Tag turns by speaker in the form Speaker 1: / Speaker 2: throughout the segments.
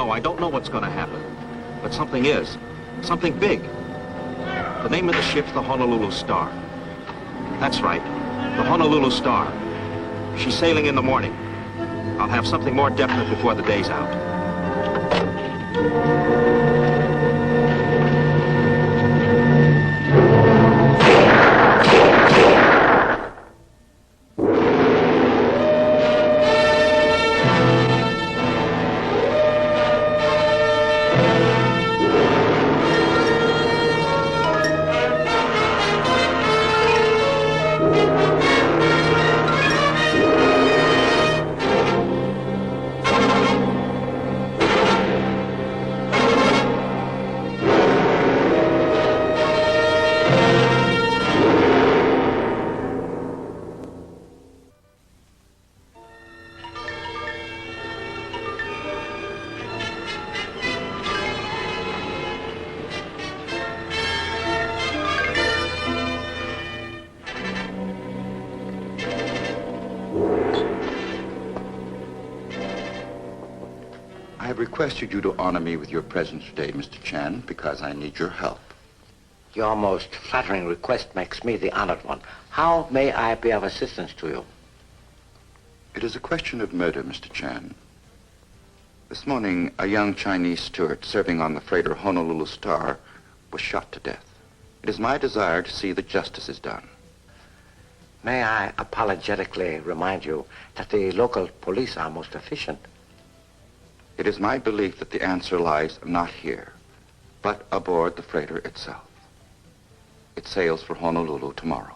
Speaker 1: I don't know what's going to happen. But something is. Something big. The name of the ship's the Honolulu Star. That's right. The Honolulu Star. She's sailing in the morning. I'll have something more definite before the day's out.
Speaker 2: I have requested you to honor me with your presence today, Mr. Chan, because I need your help.
Speaker 3: Your most flattering request makes me the honored one. How may I be of assistance to you?
Speaker 2: It is a question of murder, Mr. Chan. This morning, a young Chinese steward serving on the freighter Honolulu Star was shot to death. It is my desire to see that justice is done.
Speaker 3: May I apologetically remind you that the local police are most efficient?
Speaker 2: It is my belief that the answer lies not here, but aboard the freighter itself. It sails for Honolulu tomorrow.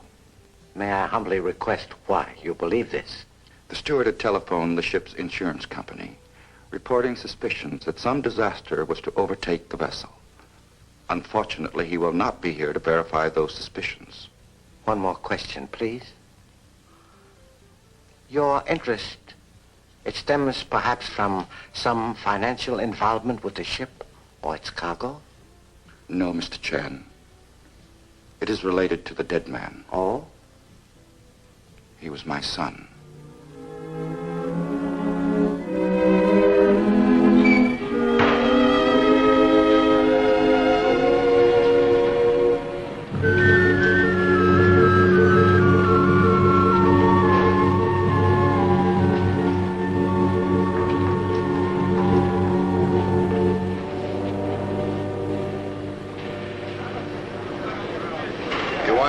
Speaker 3: May I humbly request why you believe this?
Speaker 2: The steward had telephoned the ship's insurance company, reporting suspicions that some disaster was to overtake the vessel. Unfortunately, he will not be here to verify those suspicions.
Speaker 3: One more question, please. Your interest, it stems perhaps from some financial involvement with the ship or its cargo?
Speaker 2: No, Mr. Chan. It is related to the dead man.
Speaker 3: Oh?
Speaker 2: He was my son.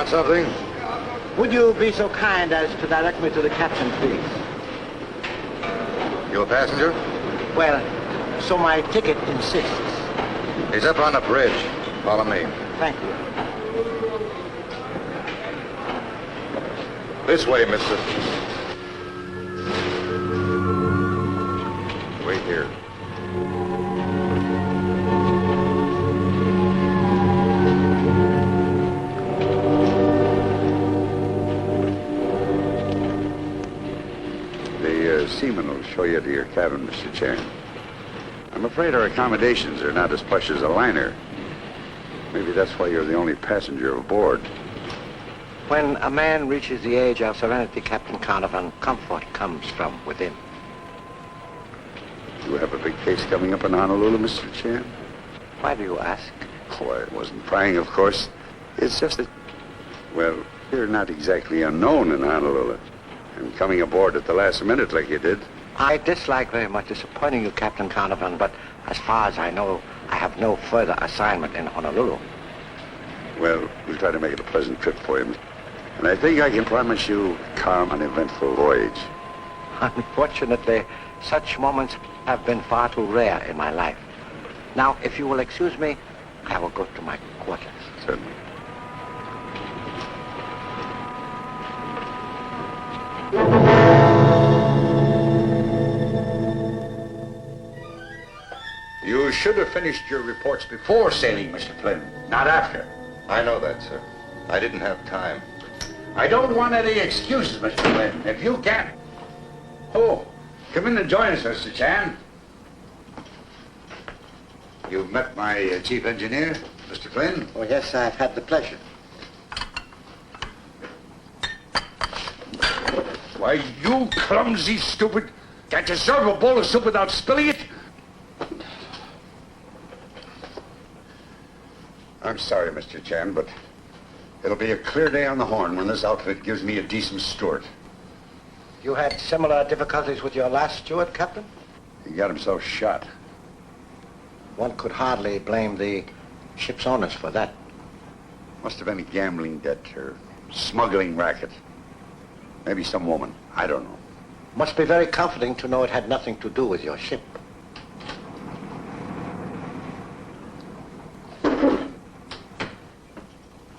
Speaker 4: Something?
Speaker 3: Would you be so kind as to direct me to the captain, please?
Speaker 4: You a passenger?
Speaker 3: Well, so my ticket insists.
Speaker 4: He's up on the bridge. Follow me.
Speaker 3: Thank you.
Speaker 4: This way, mister. Wait here.
Speaker 5: Seaman will show you to your cabin, Mr. Chan. I'm afraid our accommodations are not as plush as a liner. Maybe that's why you're the only passenger aboard.
Speaker 3: When a man reaches the age of serenity, Captain Carnarvon, comfort comes from within.
Speaker 5: You have a big case coming up in Honolulu, Mr. Chan?
Speaker 3: Why do you ask?
Speaker 5: Oh, I wasn't prying, of course. It's just that, well, you're not exactly unknown in Honolulu. And coming aboard at the last minute like you did.
Speaker 3: I dislike very much disappointing you, Captain Carnarvon, but as far as I know, I have no further assignment in Honolulu.
Speaker 5: Well, we'll try to make it a pleasant trip for you. And I think I can promise you a calm and eventful voyage.
Speaker 3: Unfortunately, such moments have been far too rare in my life. Now, if you will excuse me, I will go to my quarters.
Speaker 5: Certainly.
Speaker 6: You should have finished your reports before sailing, Mr. Flynn, not after.
Speaker 4: I know that, sir. I didn't have time.
Speaker 6: I don't want any excuses, Mr. Flynn. If you can't... Oh, come in and join us, Mr. Chan. You've met my chief engineer, Mr. Flynn?
Speaker 3: Oh, yes, I've had the pleasure.
Speaker 6: Why, you clumsy stupid. Can't you serve a bowl of soup without spilling it?
Speaker 5: I'm sorry, Mr. Chan, but it'll be a clear day on the Horn when this outfit gives me a decent steward.
Speaker 3: You had similar difficulties with your last steward, Captain?
Speaker 5: He got himself shot.
Speaker 3: One could hardly blame the ship's owners for that.
Speaker 5: Must have been a gambling debt or smuggling racket. Maybe some woman. I don't know.
Speaker 3: Must be very comforting to know it had nothing to do with your ship.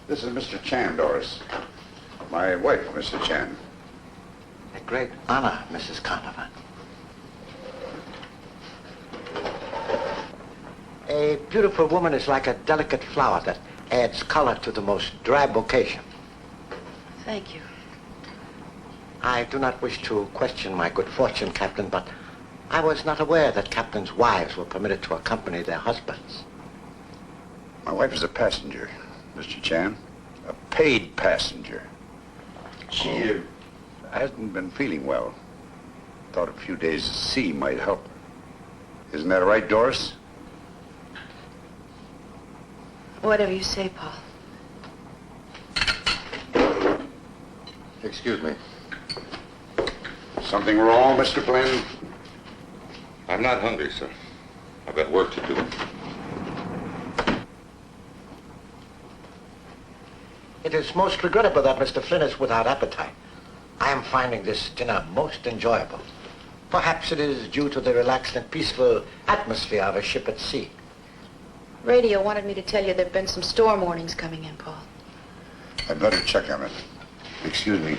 Speaker 5: This is Mr. Chan, Doris. My wife, Mr. Chan.
Speaker 3: A great honor, Mrs. Conover. A beautiful woman is like a delicate flower that adds color to the most drab occasion.
Speaker 7: Thank you.
Speaker 3: I do not wish to question my good fortune, Captain, but I was not aware that captains' wives were permitted to accompany their husbands.
Speaker 5: My wife is a passenger, Mr. Chan. A paid passenger. She hasn't been feeling well. Thought a few days at sea might help her. Isn't that right, Doris?
Speaker 7: Whatever you say, Paul.
Speaker 4: Excuse me.
Speaker 5: Something wrong, Mr. Flynn?
Speaker 4: I'm not hungry, sir. I've got work to do.
Speaker 3: It is most regrettable that Mr. Flynn is without appetite. I am finding this dinner most enjoyable. Perhaps it is due to the relaxed and peaceful atmosphere of a ship at sea.
Speaker 7: Radio wanted me to tell you there have been some storm warnings coming in, Paul.
Speaker 5: I'd better check on it. Excuse me.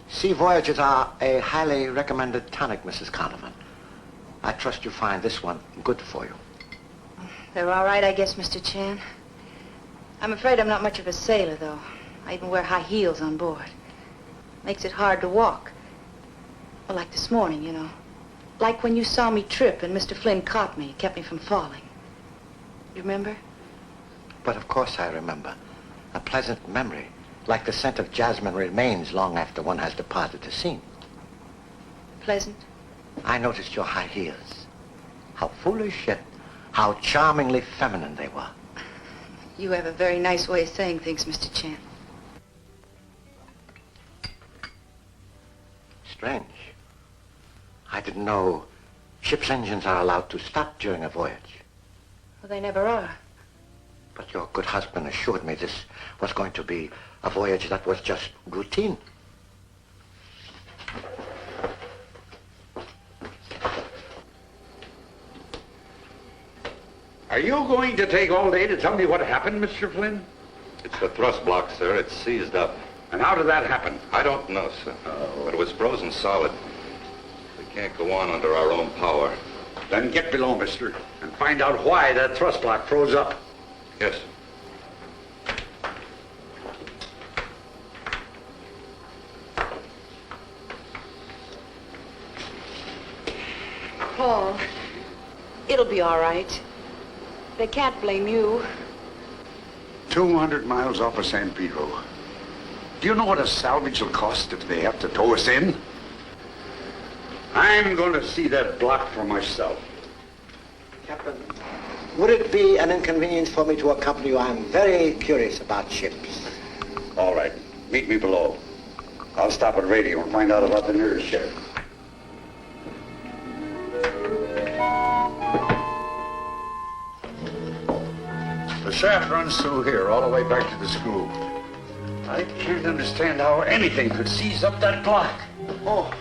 Speaker 3: Sea voyages are a highly recommended tonic, Mrs. Conover. I trust you find this one good for you.
Speaker 7: They're all right, I guess, Mr. Chan. I'm afraid I'm not much of a sailor, though. I even wear high heels on board. Makes it hard to walk. Well, like this morning, you know. Like when you saw me trip and Mr. Flynn caught me, kept me from falling. You remember?
Speaker 3: But of course I remember. A pleasant memory, like the scent of jasmine remains long after one has departed the scene.
Speaker 7: Pleasant?
Speaker 3: I noticed your high heels. How foolish, yet how charmingly feminine they were.
Speaker 7: You have a very nice way of saying things, Mr. Chan.
Speaker 3: Strange. I didn't know ship's engines are allowed to stop during a voyage.
Speaker 7: Well, they never are.
Speaker 3: But your good husband assured me this was going to be a voyage that was just routine.
Speaker 6: Are you going to take all day to tell me what happened, Mr. Flynn?
Speaker 4: It's the thrust block, sir. It's seized up.
Speaker 6: And how did that happen?
Speaker 4: I don't know, sir. But it was frozen solid. We can't go on under our own power.
Speaker 6: Then get below, mister, and find out why that thrust block froze up.
Speaker 4: Yes.
Speaker 7: Paul, it'll be all right. They can't blame you.
Speaker 5: 200 miles off of San Pedro. Do you know what a salvage will cost if they have to tow us in?
Speaker 6: I'm going to see that block for myself.
Speaker 3: Captain, would it be an inconvenience for me to accompany you? I'm very curious about ships.
Speaker 5: All right. Meet me below. I'll stop at radio and find out about the nearest ship. The shaft runs through here, all the way back to the school. I can't understand how anything could seize up that block.
Speaker 3: Oh,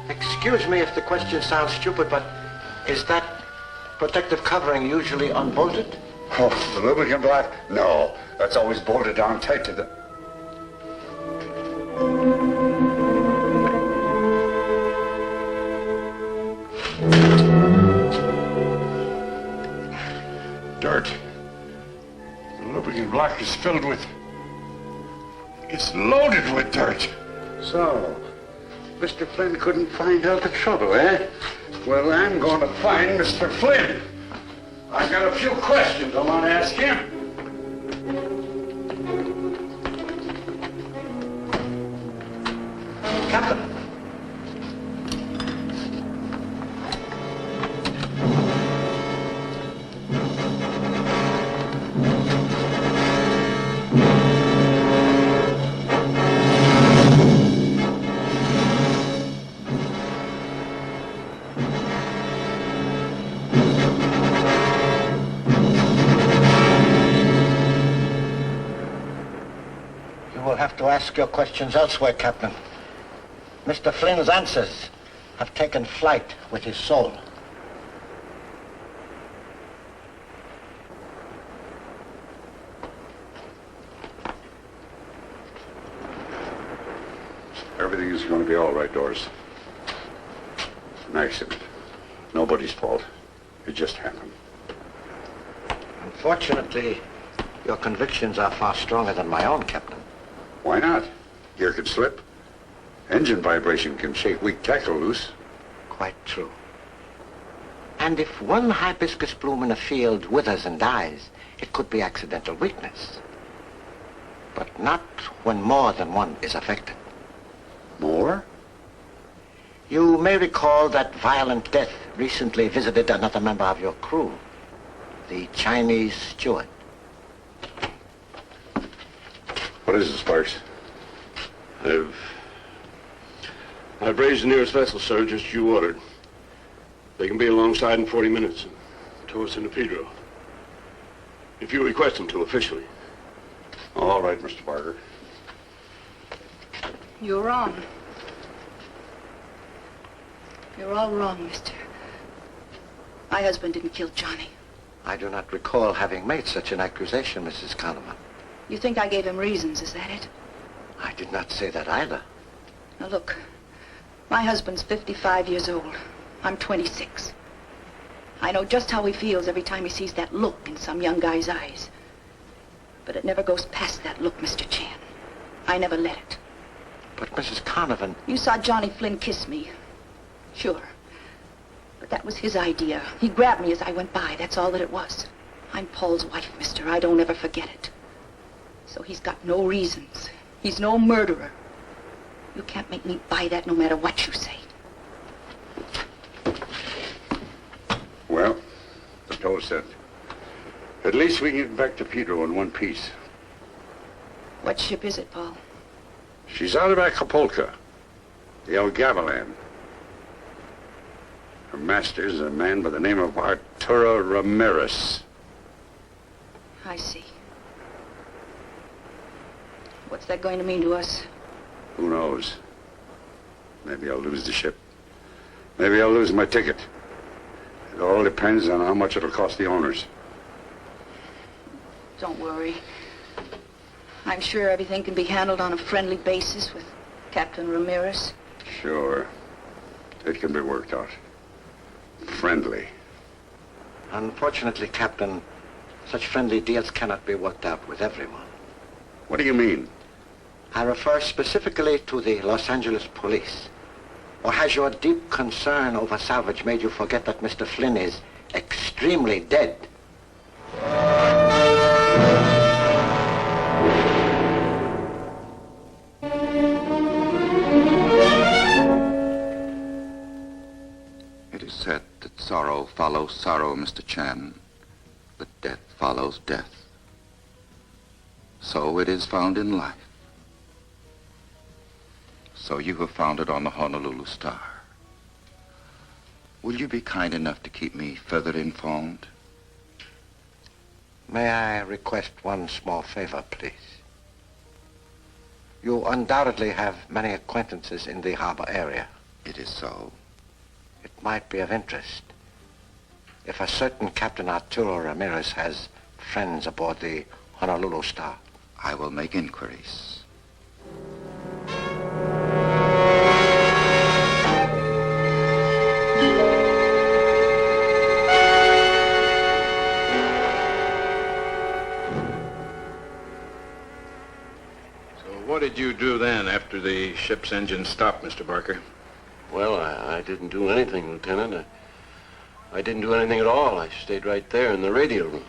Speaker 3: excuse me if the question sounds stupid, but is that protective covering usually unbolted?
Speaker 5: Oh, the lubricant block? No, that's always bolted down tight to the... Dirt. The lubricant block is filled with... It's loaded with dirt. So, Mr. Flynn couldn't find out the trouble, eh? Well, I'm going to find Mr. Flynn. I've got a few questions I want to ask him.
Speaker 3: have to ask your questions elsewhere, Captain. Mr. Flynn's answers have taken flight with his soul.
Speaker 5: Everything is going to be all right, Doris. An accident. Nobody's fault. It just happened.
Speaker 3: Unfortunately, your convictions are far stronger than my own, Captain.
Speaker 5: Why not? Gear could slip. Engine vibration can shake weak tackle loose.
Speaker 3: Quite true. And if one hibiscus bloom in a field withers and dies, it could be accidental weakness. But not when more than one is affected.
Speaker 5: More?
Speaker 3: You may recall that violent death recently visited another member of your crew, the Chinese steward.
Speaker 5: What is it, Sparks?
Speaker 8: I've raised the nearest vessel, sir, just as you ordered. They can be alongside in 40 minutes and tow us into Pedro. If you request them to officially.
Speaker 5: All right, Mr. Barker.
Speaker 7: You're wrong. You're all wrong, mister. My husband didn't kill Johnny.
Speaker 3: I do not recall having made such an accusation, Mrs. Kahneman.
Speaker 7: You think I gave him reasons, is that it?
Speaker 3: I did not say that either.
Speaker 7: Now look, my husband's 55 years old. I'm 26. I know just how he feels every time he sees that look in some young guy's eyes. But it never goes past that look, Mr. Chan. I never let it.
Speaker 3: But Mrs. Conovan...
Speaker 7: You saw Johnny Flynn kiss me. Sure. But that was his idea. He grabbed me as I went by. That's all that it was. I'm Paul's wife, mister. I don't ever forget it. So he's got no reasons. He's no murderer. You can't make me buy that no matter what you say.
Speaker 5: Well, the tow said. At least we can get back to Pedro in one piece.
Speaker 7: What ship is it, Paul?
Speaker 5: She's out of Acapulco, the El Gavilan. Her master is a man by the name of Arturo Ramirez.
Speaker 7: I see. What's that going to mean to us?
Speaker 5: Who knows? Maybe I'll lose the ship. Maybe I'll lose my ticket. It all depends on how much it'll cost the owners.
Speaker 7: Don't worry. I'm sure everything can be handled on a friendly basis with Captain Ramirez.
Speaker 5: Sure. It can be worked out. Friendly.
Speaker 3: Unfortunately, Captain, such friendly deals cannot be worked out with everyone.
Speaker 5: What do you mean?
Speaker 3: I refer specifically to the Los Angeles police. Or has your deep concern over salvage made you forget that Mr. Flynn is extremely dead?
Speaker 2: It is said that sorrow follows sorrow, Mr. Chan, but death follows death. So it is found in life. So you have found it on the Honolulu Star. Will you be kind enough to keep me further informed?
Speaker 3: May I request one small favor, please? You undoubtedly have many acquaintances in the harbor area.
Speaker 2: It is so.
Speaker 3: It might be of interest if a certain Captain Arturo Ramirez has friends aboard the Honolulu Star.
Speaker 2: I will make inquiries.
Speaker 8: What did you do then after the ship's engine stopped, Mr. Barker?
Speaker 9: Well, I didn't do anything, Lieutenant. I didn't do anything at all. I stayed right there in the radio room.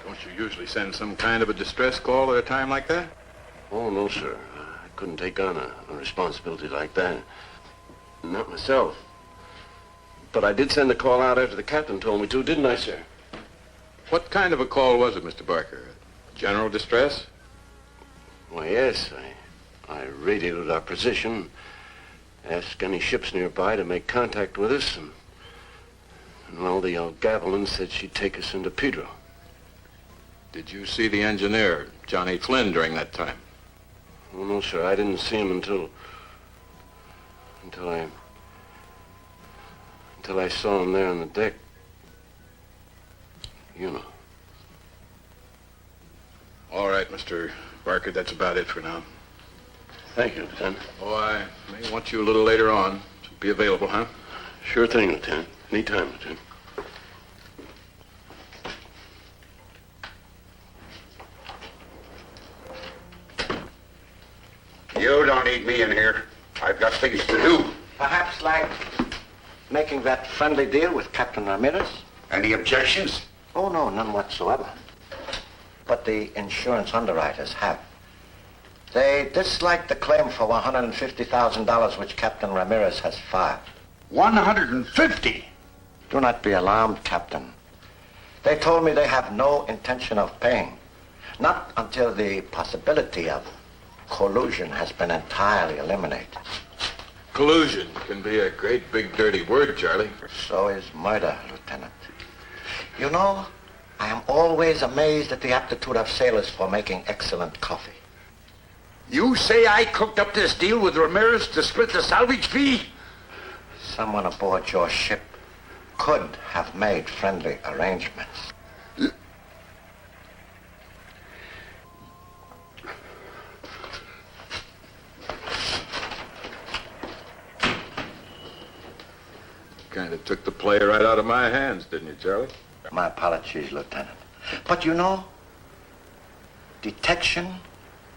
Speaker 8: Don't you usually send some kind of a distress call at a time like that?
Speaker 9: Oh, no, sir. I couldn't take on a responsibility like that. Not myself. But I did send a call out after the captain told me to, didn't I, sir?
Speaker 8: What kind of a call was it, Mr. Barker? General distress?
Speaker 9: Why, yes. I radioed our position, asked any ships nearby to make contact with us, and well, the El Gavilan said she'd take us into Pedro.
Speaker 8: Did you see the engineer, Johnny Flynn, during that time?
Speaker 9: Oh, no, sir. I didn't see him until I saw him there on the deck. You know.
Speaker 8: All right, Mr. Barker, that's about it for now.
Speaker 9: Thank you, Lieutenant.
Speaker 8: Oh, I may want you a little later on. So be available, huh?
Speaker 9: Sure thing, Lieutenant. Anytime, Lieutenant.
Speaker 5: You don't need me in here. I've got things to do.
Speaker 3: Perhaps like making that friendly deal with Captain Ramirez?
Speaker 5: Any objections?
Speaker 3: Oh, no, none whatsoever. But the insurance underwriters have. They dislike the claim for $150,000 which Captain Ramirez has filed.
Speaker 5: 150?
Speaker 3: Do not be alarmed, Captain. They told me they have no intention of paying. Not until the possibility of collusion has been entirely eliminated.
Speaker 4: Collusion can be a great big dirty word, Charlie.
Speaker 3: So is murder, Lieutenant. You know, I am always amazed at the aptitude of sailors for making excellent coffee.
Speaker 5: You say I cooked up this deal with Ramirez to split the salvage fee?
Speaker 3: Someone aboard your ship could have made friendly arrangements.
Speaker 4: Kind of took the play right out of my hands, didn't you, Charlie?
Speaker 3: My apologies, Lieutenant. But you know, detection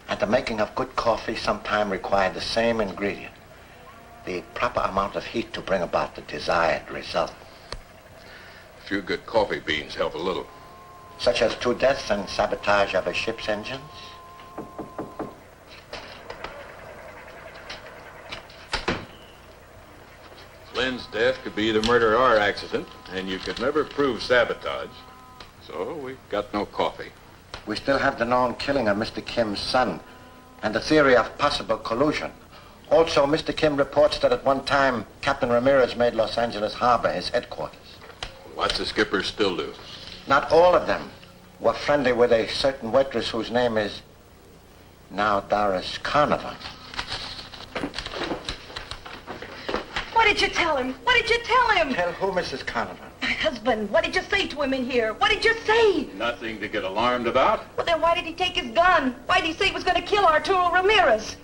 Speaker 3: and the making of good coffee sometimes require the same ingredient, the proper amount of heat to bring about the desired result.
Speaker 4: A few good coffee beans help a little.
Speaker 3: Such as 2 deaths and sabotage of a ship's engines.
Speaker 4: Flynn's death could be either murder or accident, and you could never prove sabotage. So we got no coffee.
Speaker 3: We still have the known killing of Mr. Kim's son and the theory of possible collusion. Also, Mr. Kim reports that at one time, Captain Ramirez made Los Angeles Harbor his headquarters.
Speaker 4: Lots of skippers still do.
Speaker 3: Not all of them were friendly with a certain waitress whose name is now Doris Carnarvon.
Speaker 10: What did you tell him? What did you tell him?
Speaker 3: Tell who, Mrs. Carnarvon?
Speaker 10: My husband. What did you say to him in here? What did you say?
Speaker 4: Nothing to get alarmed about.
Speaker 10: Well, then why did he take his gun? Why did he say he was going to kill Arturo Ramirez?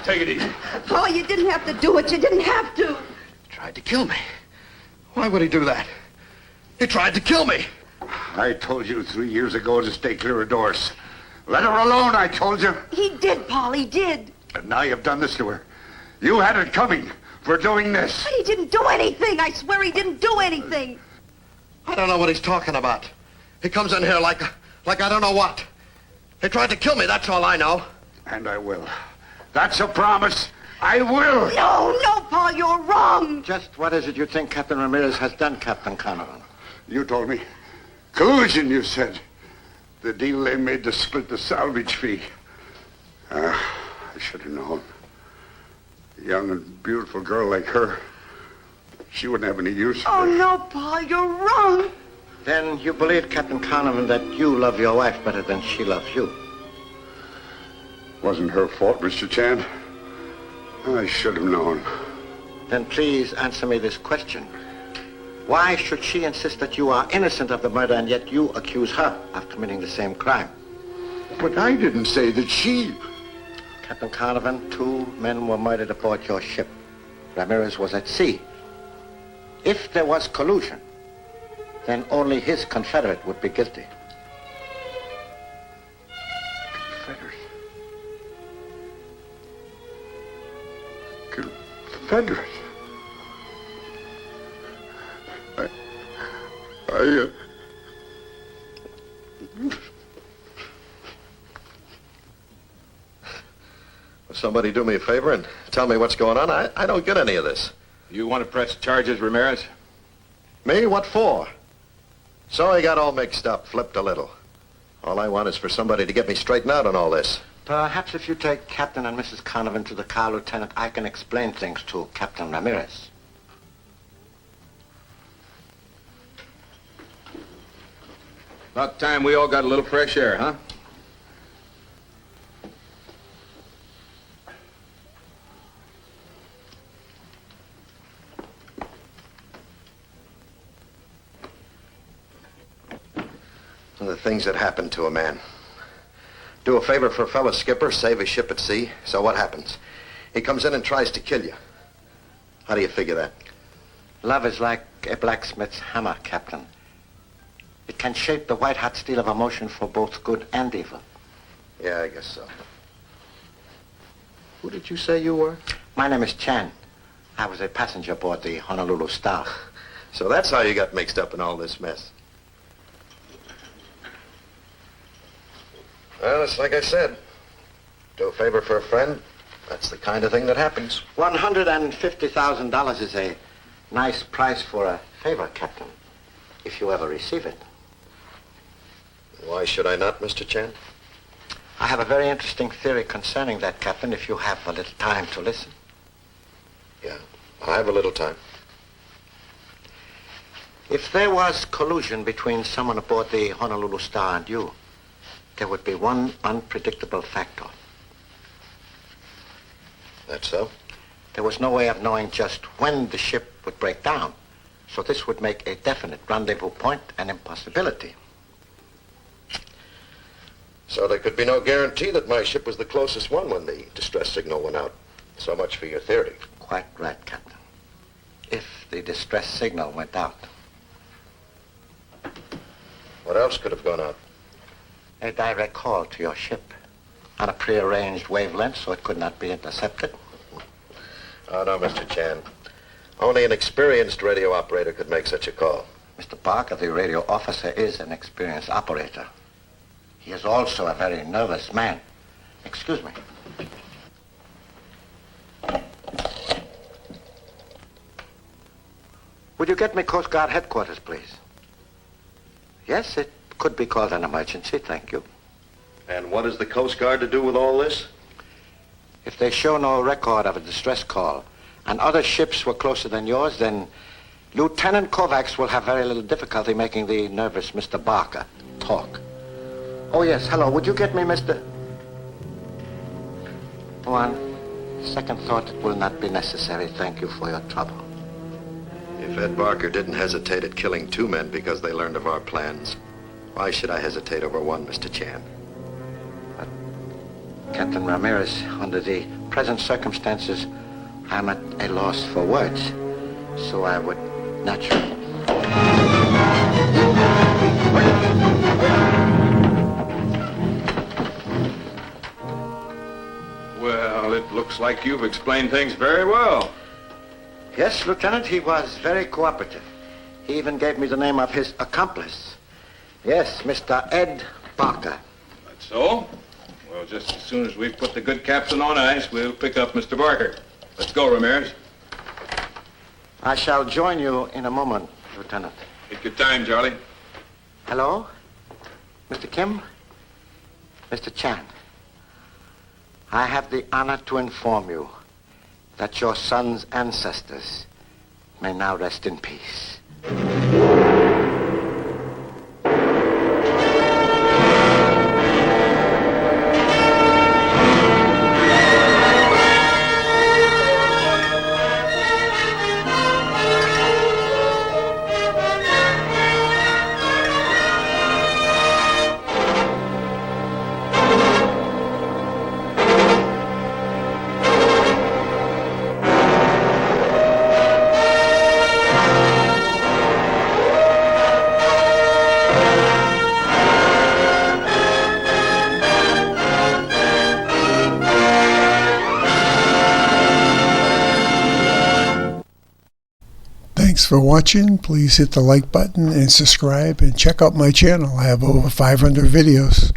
Speaker 4: Take it easy.
Speaker 10: Oh, you didn't have to do it. You didn't have to.
Speaker 5: Tried to kill me. Why would he do that? He tried to kill me. I told you 3 years ago to stay clear of Doris. Let her alone, I told you.
Speaker 10: He did, Paul. He did.
Speaker 5: And now you've done this to her. You had it coming for doing this.
Speaker 10: But he didn't do anything. I swear he didn't do anything.
Speaker 11: I don't know what he's talking about. He comes in here like I don't know what. He tried to kill me, that's all I know.
Speaker 5: And I will. That's a promise. I will.
Speaker 10: No, Paul, you're wrong.
Speaker 3: Just what is it you think Captain Ramirez has done, Captain Carnarvon?
Speaker 5: You told me. Collusion, you said. The deal they made to split the salvage fee. I should have known. A young and beautiful girl like her, she wouldn't have any use for
Speaker 10: Oh,
Speaker 5: it.
Speaker 10: no, Paul, you're wrong.
Speaker 3: Then you believe, Captain Carnarvon, that you love your wife better than she loves you.
Speaker 5: Wasn't her fault, Mr. Chan. I should have known.
Speaker 3: Then please answer me this question. Why should she insist that you are innocent of the murder and yet you accuse her of committing the same crime?
Speaker 5: But I didn't say that she...
Speaker 3: Captain Carnarvon, 2 men were murdered aboard your ship. Ramirez was at sea. If there was collusion, then only his confederate would be guilty.
Speaker 5: Confederate?
Speaker 11: Somebody do me a favor and tell me what's going on. I don't get any of this.
Speaker 4: You want to press charges, Ramirez?
Speaker 11: Me? What for? So I got all mixed up, flipped a little. All I want is for somebody to get me straightened out on all this.
Speaker 3: Perhaps if you take Captain and Mrs. Conovan to the car, Lieutenant, I can explain things to Captain Ramirez.
Speaker 4: About time we all got a little fresh air, huh?
Speaker 11: The things that happen to a man. Do a favor for a fellow skipper, save a ship at sea. So what happens? He comes in and tries to kill you. How do you figure that?
Speaker 3: Love is like a blacksmith's hammer, Captain. It can shape the white-hot steel of emotion for both good and evil.
Speaker 11: Yeah, I guess so. Who did you say you were?
Speaker 3: My name is Chan. I was a passenger aboard the Honolulu Star.
Speaker 11: So that's how you got mixed up in all this mess. Well, it's like I said. Do a favor for a friend. That's the kind of thing that happens.
Speaker 3: $150,000 is a nice price for a favor, Captain, if you ever receive it.
Speaker 11: Why should I not, Mr. Chan?
Speaker 3: I have a very interesting theory concerning that, Captain, if you have a little time to listen.
Speaker 11: Yeah, I have a little time.
Speaker 3: If there was collusion between someone aboard the Honolulu Star and you, there would be one unpredictable factor.
Speaker 11: That's so?
Speaker 3: There was no way of knowing just when the ship would break down, so this would make a definite rendezvous point an impossibility.
Speaker 11: So there could be no guarantee that my ship was the closest one when the distress signal went out. So much for your theory.
Speaker 3: Quite right, Captain. If the distress signal went out.
Speaker 11: What else could have gone out?
Speaker 3: A direct call to your ship on a prearranged wavelength so it could not be intercepted.
Speaker 11: Oh, no, Mr. Chan. Only an experienced radio operator could make such a call.
Speaker 3: Mr. Barker, the radio officer, is an experienced operator. He is also a very nervous man. Excuse me. Would you get me Coast Guard headquarters, please? Yes, it could be called an emergency, thank you.
Speaker 11: And what is the Coast Guard to do with all this?
Speaker 3: If they show no record of a distress call and other ships were closer than yours, then Lieutenant Kovacs will have very little difficulty making the nervous Mr. Barker talk. Oh, yes, hello, would you get me Mr. On second thought, it will not be necessary. Thank you for your trouble.
Speaker 11: If Ed Barker didn't hesitate at killing two men because they learned of our plans, why should I hesitate over one, Mr. Chan?
Speaker 3: Captain Ramirez, under the present circumstances, I'm at a loss for words. So I would naturally...
Speaker 4: Well, it looks like you've explained things very well.
Speaker 3: Yes, Lieutenant, he was very cooperative. He even gave me the name of his accomplice. Yes, Mr. Ed Barker.
Speaker 4: That's so? Well, just as soon as we've put the good captain on ice, we'll pick up Mr. Barker. Let's go, Ramirez.
Speaker 3: I shall join you in a moment, Lieutenant.
Speaker 4: Take your time, Charlie.
Speaker 3: Hello? Mr. Kim? Mr. Chan. I have the honor to inform you that your son's ancestors may now rest in peace.
Speaker 12: Thanks for watching. Please hit the like button and subscribe and check out my channel. I have over 500 videos.